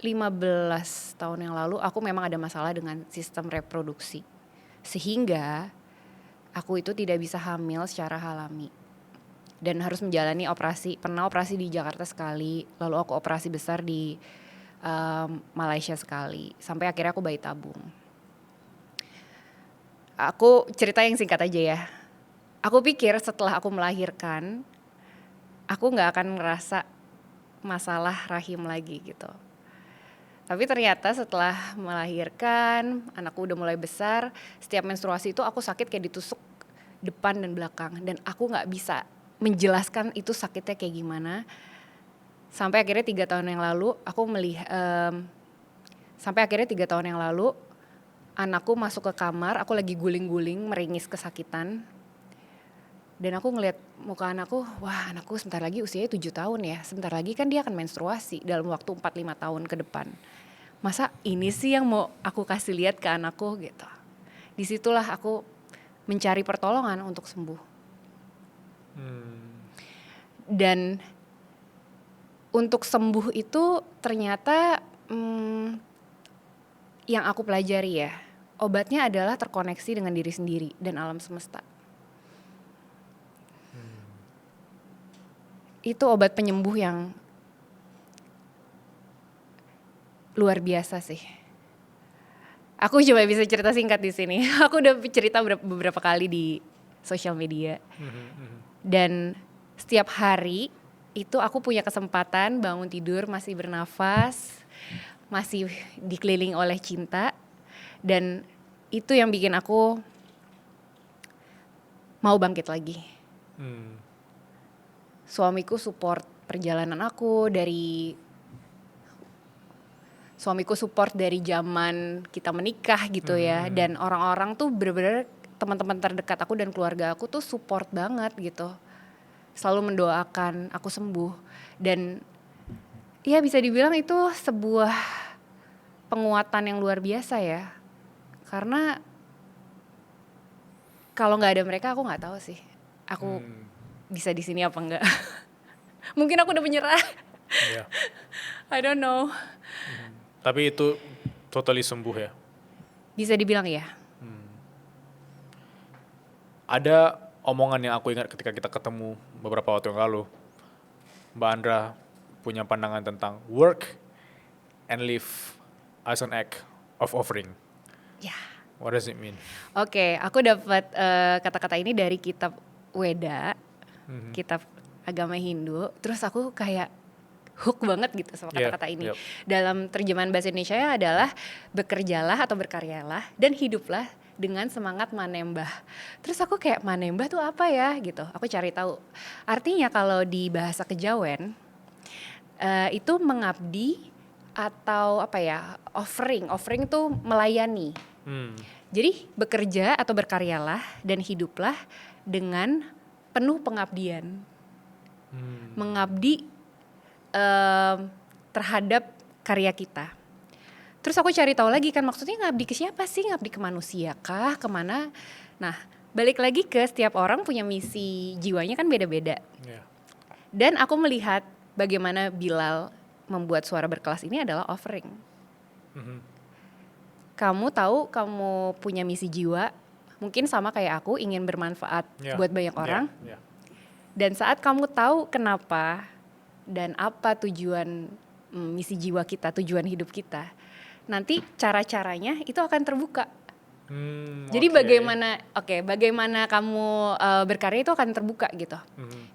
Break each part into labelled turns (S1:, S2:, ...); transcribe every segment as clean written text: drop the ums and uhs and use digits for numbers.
S1: 15 tahun yang lalu aku memang ada masalah dengan sistem reproduksi. Sehingga aku itu tidak bisa hamil secara alami. Dan harus menjalani operasi, pernah operasi di Jakarta sekali, lalu aku operasi besar di Malaysia sekali, sampai akhirnya aku bayi tabung. Aku cerita yang singkat aja ya. Aku pikir setelah aku melahirkan, aku gak akan ngerasa masalah rahim lagi gitu. Tapi ternyata setelah melahirkan, anakku udah mulai besar, setiap menstruasi itu aku sakit kayak ditusuk depan dan belakang. Dan aku gak bisa menjelaskan itu sakitnya kayak gimana. Sampai akhirnya 3 tahun yang lalu, anakku masuk ke kamar, aku lagi guling-guling, meringis kesakitan. Dan aku ngeliat muka anakku, wah anakku sebentar lagi usianya 7 tahun ya. Sebentar lagi kan dia akan menstruasi dalam waktu 4-5 tahun ke depan. Masa ini sih yang mau aku kasih lihat ke anakku gitu. Disitulah aku mencari pertolongan untuk sembuh. Dan untuk sembuh itu ternyata yang aku pelajari ya, obatnya adalah terkoneksi dengan diri sendiri dan alam semesta. Itu obat penyembuh yang luar biasa sih. Aku coba bisa cerita singkat di sini. Aku udah cerita beberapa kali di sosial media. Dan setiap hari itu aku punya kesempatan bangun tidur masih bernafas, masih dikelilingi oleh cinta. Dan itu yang bikin aku mau bangkit lagi. Suamiku support perjalanan aku support dari zaman kita menikah gitu ya. Dan orang-orang tuh bener-bener teman-teman terdekat aku dan keluarga aku tuh support banget gitu. Selalu mendoakan aku sembuh. Dan ya bisa dibilang itu sebuah penguatan yang luar biasa ya. Karena kalau gak ada mereka aku gak tahu sih aku bisa di sini apa enggak. Mungkin aku udah menyerah.
S2: Yeah.
S1: I don't know.
S2: Tapi itu totally sembuh ya?
S1: Bisa dibilang ya.
S2: Ada omongan yang aku ingat ketika kita ketemu beberapa waktu yang lalu. Mbak Andra punya pandangan tentang work and live as an act of offering.
S1: Ya.
S2: What does it mean?
S1: Oke, aku dapat kata-kata ini dari kitab Weda, kitab agama Hindu. Terus aku kayak hook banget gitu sama kata-kata ini. Dalam terjemahan bahasa Indonesia adalah bekerjalah atau berkaryalah dan hiduplah dengan semangat manembah. Terus aku kayak manembah tuh apa ya gitu. Aku cari tahu. Artinya kalau di bahasa Kejawen itu mengabdi atau apa ya, offering tuh melayani. Jadi bekerja atau berkaryalah dan hiduplah dengan penuh pengabdian. Mengabdi terhadap karya kita. Terus aku cari tahu lagi kan, maksudnya ngabdi ke siapa sih? Ngabdi ke manusia kah? Kemana? Nah, balik lagi ke setiap orang punya misi jiwanya kan beda-beda. Dan aku melihat bagaimana Bilal membuat suara berkelas ini adalah offering. Kamu tahu kamu punya misi jiwa, mungkin sama kayak aku ingin bermanfaat buat banyak orang. Dan saat kamu tahu kenapa dan apa tujuan misi jiwa kita, tujuan hidup kita, nanti cara-caranya itu akan terbuka. Jadi bagaimana kamu berkarya itu akan terbuka gitu.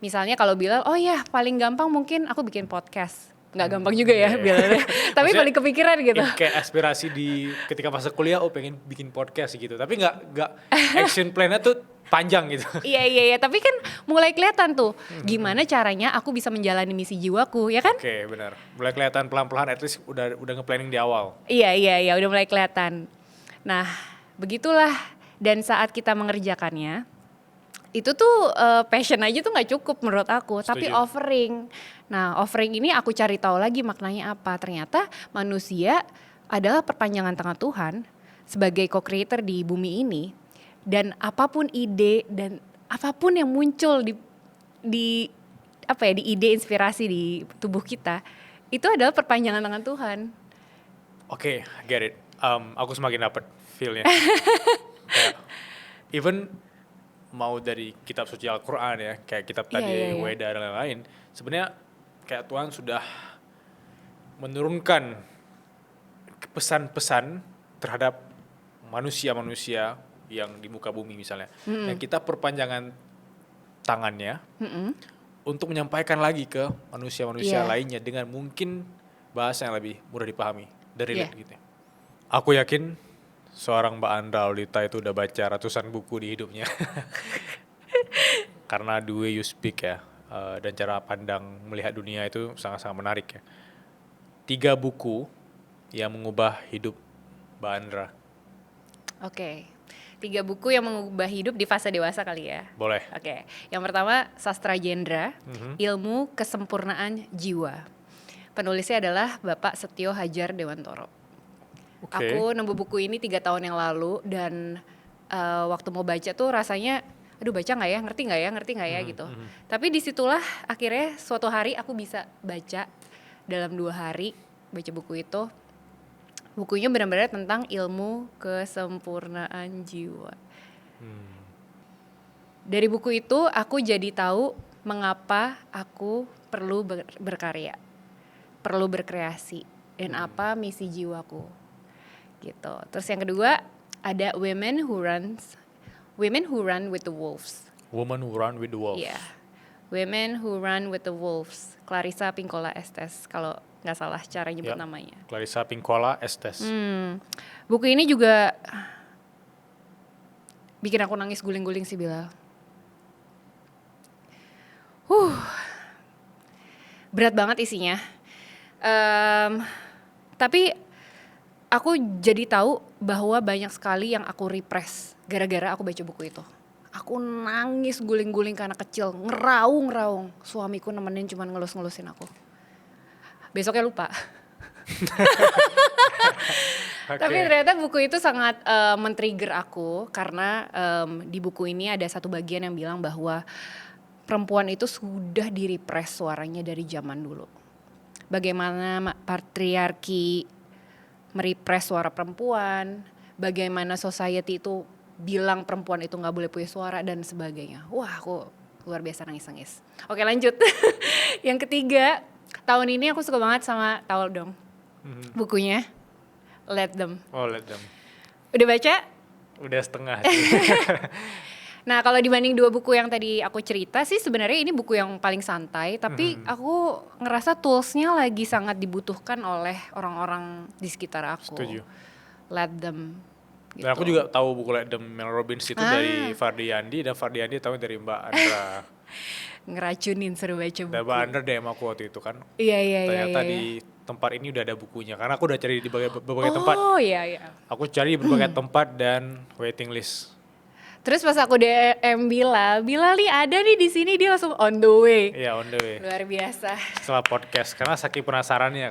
S1: Misalnya kalau Bilal, oh ya paling gampang mungkin aku bikin podcast. Nggak gampang juga ya Bilalnya. Tapi paling kepikiran gitu.
S2: Kayak aspirasi di ketika masa kuliah, pengen bikin podcast gitu. Tapi nggak action plan-nya tuh panjang gitu.
S1: Iya. Tapi kan mulai kelihatan tuh gimana caranya aku bisa menjalani misi jiwaku, ya kan?
S2: Oke, benar. Mulai kelihatan pelan-pelan, at least udah nge-planning di awal.
S1: Iya, udah mulai kelihatan. Nah, begitulah. Dan saat kita mengerjakannya, itu tuh passion aja tuh nggak cukup menurut aku. Setuju. Tapi offering. Nah, offering ini aku cari tahu lagi maknanya apa. Ternyata manusia adalah perpanjangan tangan Tuhan sebagai co-creator di bumi ini. Dan apapun ide dan apapun yang muncul di ide inspirasi di tubuh kita, itu adalah perpanjangan tangan Tuhan.
S2: Oke, get it. Aku semakin dapat feel-nya. Kayak, even mau dari kitab suci Al-Quran ya, kayak kitab tadi Weda dan lain-lain, sebenarnya kayak Tuhan sudah menurunkan pesan-pesan terhadap manusia-manusia yang di muka bumi misalnya. Dan kita perpanjangan tangannya untuk menyampaikan lagi ke manusia-manusia lainnya dengan mungkin bahasa yang lebih mudah dipahami dari gitu. Aku yakin seorang Mbak Andra Aulita itu udah baca ratusan buku di hidupnya. Karena the way you speak ya, dan cara pandang melihat dunia itu sangat-sangat menarik ya. 3 buku yang mengubah hidup Mbak Andra.
S1: Oke. 3 buku yang mengubah hidup di fase dewasa kali ya.
S2: Boleh.
S1: Oke. Yang pertama Sastra Jendra, Ilmu Kesempurnaan Jiwa. Penulisnya adalah Bapak Setio Hadjar Dewantoro. Aku nemu buku ini 3 tahun yang lalu dan waktu mau baca tuh rasanya, aduh baca nggak ya, ngerti nggak ya gitu. Tapi disitulah akhirnya suatu hari aku bisa baca dalam 2 hari baca buku itu. Bukunya benar-benar tentang ilmu kesempurnaan jiwa. Dari buku itu aku jadi tahu mengapa aku perlu berkarya, perlu berkreasi, dan apa misi jiwaku. Gitu. Terus yang kedua ada Women Who Run with the Wolves.
S2: Woman Who Run with the Wolves.
S1: Iya. Women Who Run with the Wolves. Clarissa Pinkola Estes kalau nggak salah cara nyebut namanya.
S2: Clarissa Pinkola Estes.
S1: Buku ini juga bikin aku nangis guling-guling sih Bilal. Berat banget isinya. Tapi aku jadi tahu bahwa banyak sekali yang aku repress gara-gara aku baca buku itu. Aku nangis guling-guling karena kecil, ngeraung-ngeraung. Suamiku nemenin cuman ngelus-ngelusin aku. Besoknya lupa. Tapi ternyata buku itu sangat men-trigger aku karena di buku ini ada satu bagian yang bilang bahwa perempuan itu sudah direpress suaranya dari zaman dulu. Bagaimana patriarki merepress suara perempuan, bagaimana society itu bilang perempuan itu gak boleh punya suara dan sebagainya. Wah, aku luar biasa nangis-nangis. Oke, lanjut. Yang ketiga, tahun ini aku suka banget sama, tahu dong, bukunya Let Them.
S2: Oh, Let Them.
S1: Udah baca?
S2: Udah setengah.
S1: Nah, kalau dibanding 2 buku yang tadi aku cerita sih sebenarnya ini buku yang paling santai, tapi aku ngerasa toolsnya lagi sangat dibutuhkan oleh orang-orang di sekitar aku.
S2: Setuju.
S1: Let Them. Gitu.
S2: Dan aku juga tahu buku Let Them Mel Robbins itu dari Fardiandi, dan Fardiandi tahu dari Mbak Andra.
S1: Ngeracunin seru baca buku.
S2: Dan Mbak Andra DM aku waktu itu kan.
S1: Iya.
S2: Ternyata di tempat ini udah ada bukunya, karena aku udah cari di berbagai tempat.
S1: Oh iya.
S2: Aku cari di berbagai tempat dan waiting list.
S1: Terus pas aku DM Bila nih ada nih di sini, dia langsung on the way.
S2: Iya, on the way.
S1: Luar biasa.
S2: Setelah podcast, karena saking penasarannya